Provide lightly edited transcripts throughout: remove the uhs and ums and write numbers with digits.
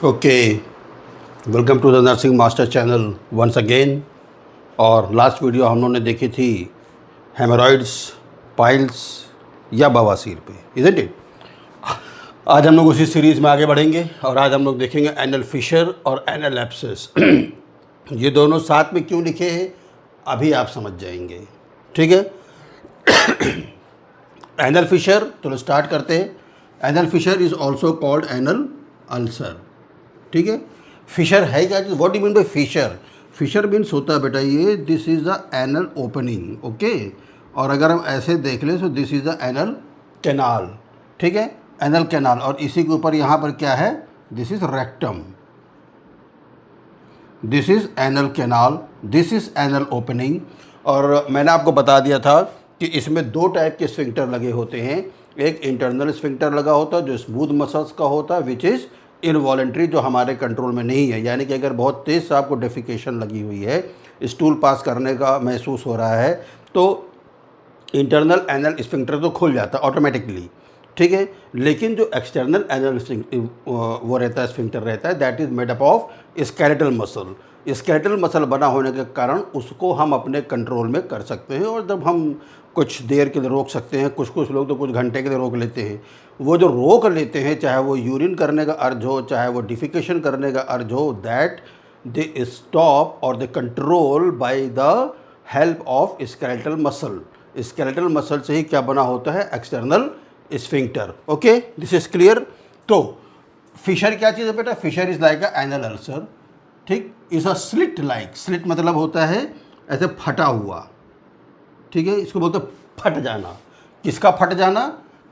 Okay, welcome to the nursing master channel once again. और last video हम लोगों ने देखी थी हेमोरॉइड्स, पाइल्स या बवासीर पे, इज़न्ट इट। आज हम लोग उसी सीरीज़ में आगे बढ़ेंगे और आज हम लोग देखेंगे एनल फिशर और एनल एब्सेस। ये दोनों साथ में क्यों लिखे हैं अभी आप समझ जाएंगे, ठीक है। एनल फिशर, चलो स्टार्ट करते हैं। Anal fissure is also called anal ulcer, ठीक है। फिशर है क्या? What do mean by fissure? Fissure means होता है बेटा ये, this is the anal opening, okay. और अगर हम ऐसे देख लें तो this is the anal canal, ठीक है, एनल कैनाल। और इसी के ऊपर यहाँ पर क्या है? This is rectum, this is anal canal, this is anal opening. और मैंने आपको बता दिया था कि इसमें दो टाइप के स्फिंक्टर लगे होते हैं। एक इंटरनल स्फिंक्टर लगा होता है जो स्मूथ मसल्स का होता है, विच इज़ इनवॉलेंट्री, जो हमारे कंट्रोल में नहीं है। यानी कि अगर बहुत तेज़ से आपको डेफिकेशन लगी हुई है, स्टूल पास करने का महसूस हो रहा है, तो इंटरनल एनल स्फिंक्टर तो खुल जाता है ऑटोमेटिकली, ठीक है। लेकिन जो एक्सटर्नल एनल वो रहता है, स्फिंक्टर रहता है, that is made up of skeletal muscle. Skeletal muscle बना होने के कारण उसको हम अपने कंट्रोल में कर सकते हैं। और जब हम कुछ देर के लिए रोक सकते हैं, कुछ लोग तो कुछ घंटे के लिए रोक लेते हैं। वो जो रोक लेते हैं, चाहे वो यूरिन करने का अर्ज हो, चाहे वो डिफिकेशन करने का अर्ज हो, दैट दे स्टॉप और they control by the help of skeletal muscle. Skeletal muscle से ही क्या बना होता है? External sphincter, okay, this is clear. तो फिशर क्या चीज़ है बेटा? Fissure is like a anal ulcer, ठीक, is a slit like. Slit मतलब होता है ऐसे फटा हुआ, ठीक है, इसको बोलते फट जाना। किसका फट जाना?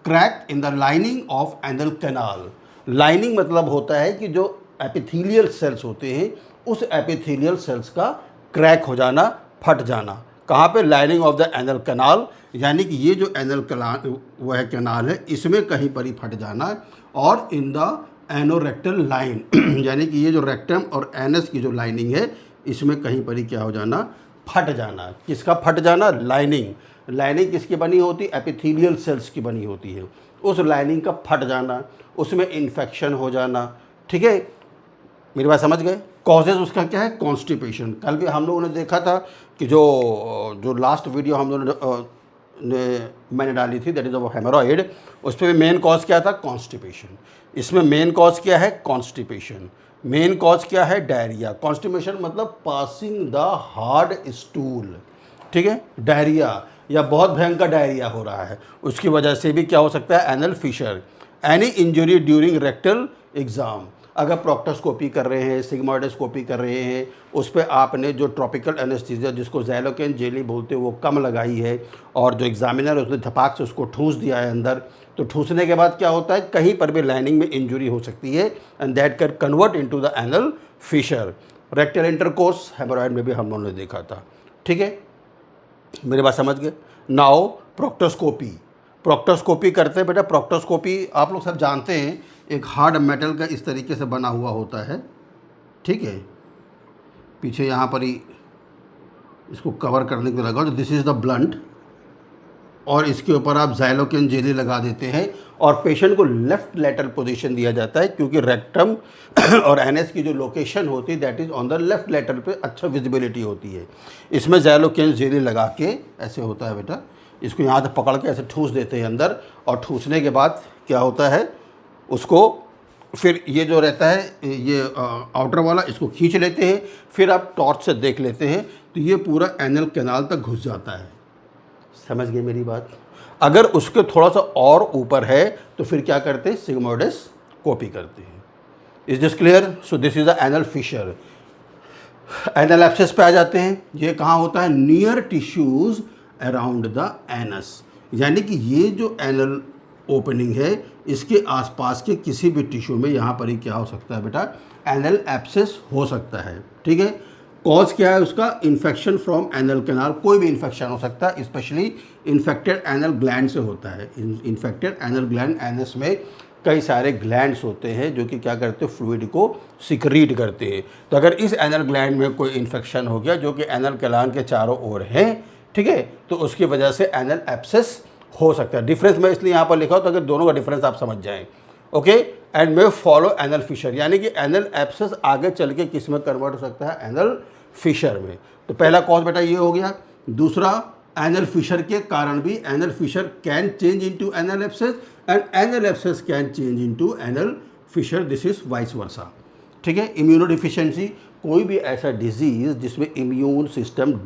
Crack in the lining of anal canal. Lining मतलब होता है कि जो एपिथेलियल सेल्स होते हैं, उस एपिथेलियल सेल्स का क्रैक हो जाना, फट जाना। कहाँ पे? Lining of the anal canal. यानी कि ये जो एनल कैनाल वो है, कैनाल है, इसमें कहीं पर ही फट जाना। और इन द एनोरेक्टल लाइन यानी कि ये जो रेक्टम और एनस की जो लाइनिंग है, इसमें कहीं पर ही क्या हो जाना? फट जाना। किसका फट जाना? लाइनिंग। लाइनिंग किसकी बनी होती? एपिथेलियल सेल्स की बनी होती है। उस लाइनिंग का फट जाना, उसमें इन्फेक्शन हो जाना, ठीक है। मेरी बात समझ गए? कॉजेज उसका क्या है? कॉन्स्टिपेशन। कल भी हम लोगों ने देखा था कि जो लास्ट वीडियो हम लोगों ने मैंने डाली थी, दैट इज़ ऑफ हेमोरॉइड, उस पर भी मेन कॉज क्या था? कॉन्स्टिपेशन। इसमें मेन कॉज क्या है? कॉन्स्टिपेशन। मेन कॉज क्या है? डायरिया। कॉन्स्टिपेशन मतलब पासिंग द हार्ड स्टूल, ठीक है, डायरिया या बहुत भयंकर डायरिया हो रहा है, उसकी वजह से भी क्या हो सकता है? Anal fissure. Any injury during rectal exam, अगर प्रोक्टोस्कोपी कर रहे हैं, सिग्मोइडोस्कोपी कर रहे हैं, उस पर आपने जो ट्रॉपिकल एनेस्थीसिया जिसको ज़ैलोकेन जेली बोलते हैं वो कम लगाई है, और जो एग्जामिनर है उसने धपाक से उसको ठूंस दिया है अंदर, तो ठूंसने के बाद क्या होता है? कहीं पर भी लाइनिंग में इंजुरी हो सकती है, and that can convert into the anal fissure. Rectal intercourse haemorrhoid में भी हम लोगों ने देखा था, ठीक है। मेरी बात समझ गए? Now proctoscopy. प्रोक्टोस्कोपी करते हैं बेटा। प्रोक्टोस्कोपी आप लोग सब जानते हैं, एक हार्ड मेटल का इस तरीके से बना हुआ होता है, ठीक है, पीछे यहाँ पर ही इसको कवर करने के लिए लगा, तो दिस इज़ द ब्लंट, और इसके ऊपर आप ज़ैलोकेन जेली लगा देते हैं और पेशेंट को लेफ़्ट लेटरल पोजीशन दिया जाता है, क्योंकि रेक्टम और एनएस की जो लोकेशन होती है that is on the left lateral पे अच्छा विजिबिलिटी होती है। इसमें ज़ैलोकेन जेली लगा के ऐसे होता है बेटा, इसको यहाँ से पकड़ के ऐसे ठूस देते हैं अंदर, और ठूसने के बाद क्या होता है? उसको फिर ये जो रहता है, ये आउटर वाला, इसको खींच लेते हैं, फिर आप टॉर्च से देख लेते हैं तो ये पूरा एनल कैनाल तक घुस जाता है। समझ गए मेरी बात? अगर उसके थोड़ा सा और ऊपर है तो फिर क्या करते हैं? सिग्मोइडोस्कोपी करते हैं। Is this clear? So this is the anal Fisher. Anal abscess पे आ जाते हैं। ये कहाँ होता है? Near tissues around the anus. यानी कि ये जो एनल ओपनिंग है, इसके आसपास के किसी भी टिश्यू में यहाँ पर ही क्या हो सकता है बेटा? एनल एब्सेस हो सकता है, ठीक है। कॉज क्या है उसका? Infection from anal canal. कोई भी इन्फेक्शन हो सकता है, स्पेशली इन्फेक्टेड एनल ग्लैंड से होता है। इन्फेक्टेड एनल ग्लैंड, एनस में कई सारे ग्लैंड्स होते हैं जो कि क्या करते हैं? फ्लूइड को सिक्रीट करते हैं। तो अगर इस एनल ग्लैंड में कोई इन्फेक्शन हो गया जो कि एनल कैनाल के चारों ओर है, ठीक है, तो उसकी वजह से एनल एब्सेस हो सकता है। डिफरेंस मैं इसलिए यहाँ पर लिखा हूँ ताकि दोनों का डिफरेंस आप समझ जाएं। Okay, and may follow anal fissure, यानी कि एनल एब्सेस आगे चल के किस में कन्वर्ट हो सकता है, एनल फिशर में। तो पहला कॉज बेटा ये हो गया। दूसरा, एनल फिशर के कारण भी anal fissure can change into anal abscess and anal abscess can change into anal fissure, this is vice versa. ठीक है, इम्यूनोडिफिशियंसी, कोई भी ऐसा डिजीज़ जिसमें इम्यून सिस्टम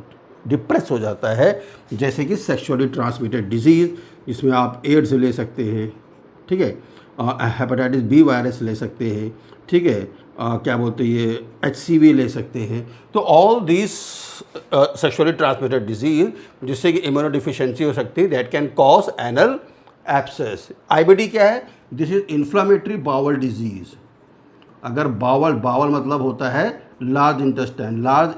डिप्रेस हो जाता है, जैसे कि सेक्सुअली ट्रांसमिटेड डिजीज़, इसमें आप एड्स ले सकते हैं, ठीक है, हेपेटाइटिस बी वायरस ले सकते हैं, ठीक है, क्या बोलते हैं ये HCV ले सकते हैं। तो all this sexually transmitted disease जिससे कि इम्यूनोडिफिशियंसी हो सकती है, that can cause anal abscess. IBD क्या है, this is inflammatory bowel disease. अगर बावल मतलब होता है लार्ज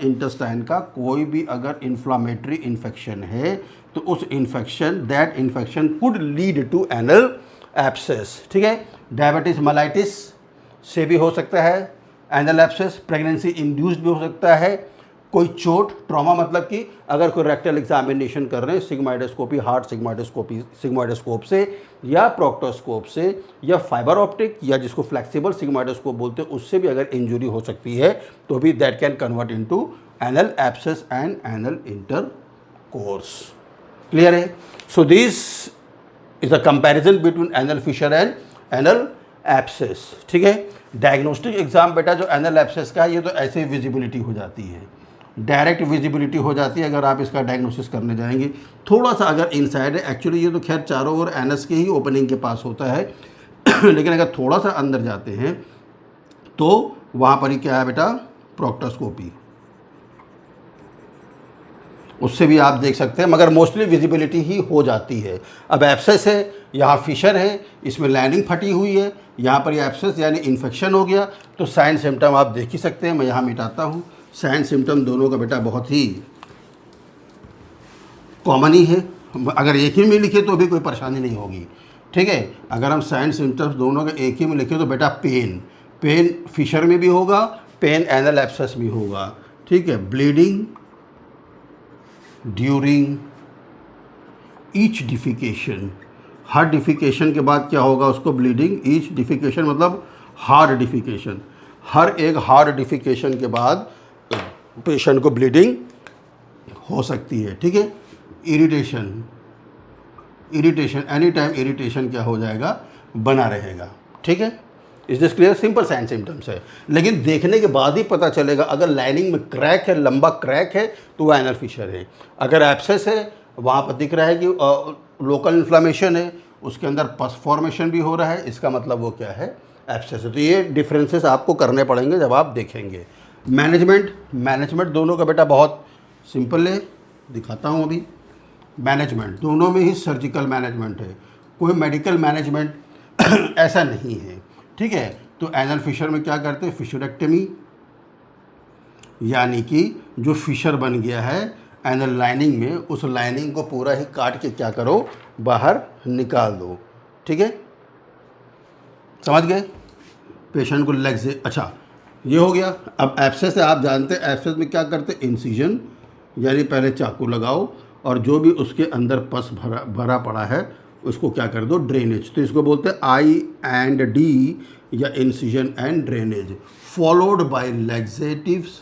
इंटेस्टाइन का कोई भी अगर इन्फ्लामेटरी इन्फेक्शन है तो उस that infection could lead to anal abscess. ठीक है, डायबिटीज मेलाइटिस से भी हो सकता है एनल एब्सेस, प्रेगनेंसी इंड्यूस्ड भी हो सकता है, कोई चोट, ट्रॉमा, मतलब कि अगर कोई रेक्टल एग्जामिनेशन कर रहे हैं सिग्माइडोस्कोपी, हार्ट सिग्माइडोस्कोप से या प्रोक्टोस्कोप से या फाइबर ऑप्टिक या जिसको फ्लेक्सिबल सिग्माइडोस्कोप बोलते हैं उससे भी अगर इंजरी हो सकती है तो भी that can convert into anal abscess and anal intercourse. Clear है? So this is a comparison between anal fissure and anal abscess. ठीक है, डायग्नोस्टिक एग्जाम बेटा जो एनल एब्सेस का है ये तो ऐसे ही विजिबिलिटी हो जाती है, डायरेक्ट विजिबिलिटी हो जाती है अगर आप इसका डायग्नोसिस करने जाएंगे। थोड़ा सा अगर इनसाइड है, एक्चुअली ये तो खैर चारों ओर एनस के ही ओपनिंग के पास होता है लेकिन अगर थोड़ा सा अंदर जाते हैं तो वहाँ पर ही क्या है बेटा, प्रोक्टोस्कोपी, उससे भी आप देख सकते हैं, मगर मोस्टली विजिबिलिटी ही हो जाती है। अब एब्सेस है, यहाँ फिशर है, इसमें लाइनिंग फटी हुई है, यहाँ पर ये एब्सेस यानी इन्फेक्शन हो गया, तो साइन सिम्टम आप देख ही सकते हैं। मैं यहाँ मिटाता हूँ, साइन सिम्टम दोनों का बेटा बहुत ही कॉमन ही है, अगर एक ही में लिखे तो भी कोई परेशानी नहीं होगी। ठीक है, अगर हम साइन सिम्टम्स दोनों का एक ही में लिखे तो बेटा पेन फिशर में भी होगा, पेन एनल एब्सेस भी होगा। ठीक है, ब्लीडिंग ड्यूरिंग ईच डिफिकेशन, हर डिफिकेशन के बाद क्या होगा उसको ब्लीडिंग, ईच डिफिकेशन मतलब हार्ड डिफिकेशन, हर एक हार्ड डिफिकेशन के बाद पेशेंट को ब्लीडिंग हो सकती है। ठीक है, इरिटेशन एनी टाइम इरिटेशन क्या हो जाएगा, बना रहेगा। ठीक है, is this clear? Simple sign symptoms है, लेकिन देखने के बाद ही पता चलेगा। अगर लाइनिंग में क्रैक है, लंबा क्रैक है तो वह एनल फिशर है। अगर एब्सेस है, वहाँ पर दिख रहा है कि लोकल इन्फ्लामेशन है, उसके अंदर पस फॉर्मेशन भी हो रहा है, इसका मतलब वो क्या है, एब्सेस है। तो ये डिफरेंसेस आपको करने पड़ेंगे जब आप देखेंगे। मैनेजमेंट दोनों का बेटा बहुत सिंपल है, दिखाता हूँ अभी। मैनेजमेंट दोनों में ही सर्जिकल मैनेजमेंट है, कोई मेडिकल मैनेजमेंट ऐसा नहीं है। ठीक है, तो एनल फिशर में क्या करते हैं, फिशरेक्टमी, यानी कि जो फिशर बन गया है एनल लाइनिंग में, उस लाइनिंग को पूरा ही काट के क्या करो, बाहर निकाल दो। ठीक है, समझ गए? पेशेंट को लेग से, अच्छा ये हो गया। अब एब्सेस है, आप जानते हैं एब्सेस में क्या करते हैं, इंसिजन, यानी पहले चाकू लगाओ और जो भी उसके अंदर पस भरा पड़ा है उसको क्या कर दो, ड्रेनेज। तो इसको बोलते हैं I&D या incision and drainage, followed by laxatives,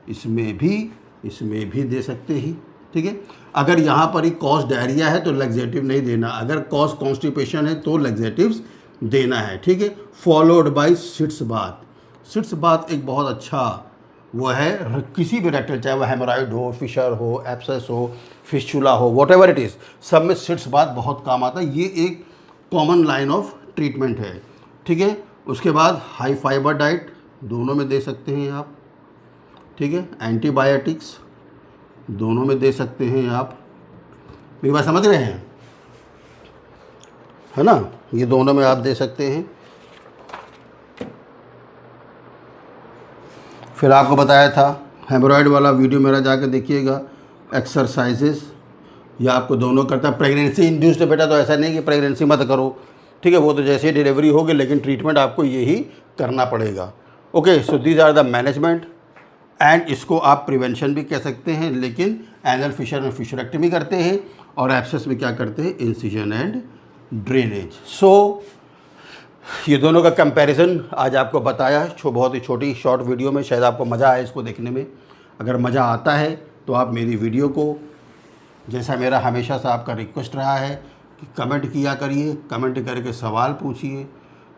इसमें भी दे सकते हैं। ठीक है, अगर यहाँ पर ही कॉज डायरिया है तो लैक्सेटिव नहीं देना, अगर कॉज कॉन्स्टिपेशन है तो लैक्सेटिव्स देना है। ठीक है, followed by sitz bath. Sitz bath एक बहुत अच्छा वो है, किसी भी रेक्टल, चाहे वो हेमोराइड हो, फिशर हो, एब्सेस हो, फिस्चुला हो, व्हाटएवर इट इज़, सब में सिट्स बाथ बहुत काम आता है। ये एक कॉमन लाइन ऑफ ट्रीटमेंट है। ठीक है, उसके बाद हाई फाइबर डाइट दोनों में दे सकते हैं आप। ठीक है, एंटीबायोटिक्स दोनों में दे सकते हैं आप। मेरी बात समझ रहे हैं, है ना? ये दोनों में आप दे सकते हैं। फिर आपको बताया था हेमोरॉइड वाला वीडियो मेरा जाकर देखिएगा, एक्सरसाइजेस, या आपको दोनों करता है। प्रेगनेंसी इंड्यूस्ड है बेटा, तो ऐसा नहीं कि प्रेगनेंसी मत करो। ठीक है, वो तो जैसे ही डिलीवरी होगी, लेकिन ट्रीटमेंट आपको यही करना पड़ेगा। Okay, so these are the management, and इसको आप प्रिवेंशन भी कह सकते हैं, लेकिन एनल फिशर में फिशरेक्टमी करते हैं और एब्सेस में क्या करते हैं, इंसिजन एंड ड्रेनेज। सो ये दोनों का कंपैरिजन आज आपको बताया बहुत ही छोटी शॉर्ट वीडियो में। शायद आपको मज़ा आए इसको देखने में। अगर मज़ा आता है तो आप मेरी वीडियो को, जैसा मेरा हमेशा से आपका रिक्वेस्ट रहा है कि कमेंट किया करिए, कमेंट करके सवाल पूछिए,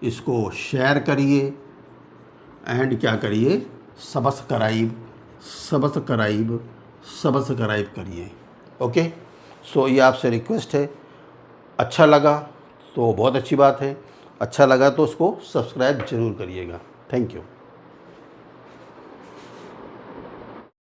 इसको शेयर करिए एंड क्या करिए, सब्सक्राइब करिए। ओके, सो ये आपसे रिक्वेस्ट है। अच्छा लगा तो बहुत अच्छी बात है, अच्छा लगा तो उसको सब्सक्राइब ज़रूर करिएगा। Thank you.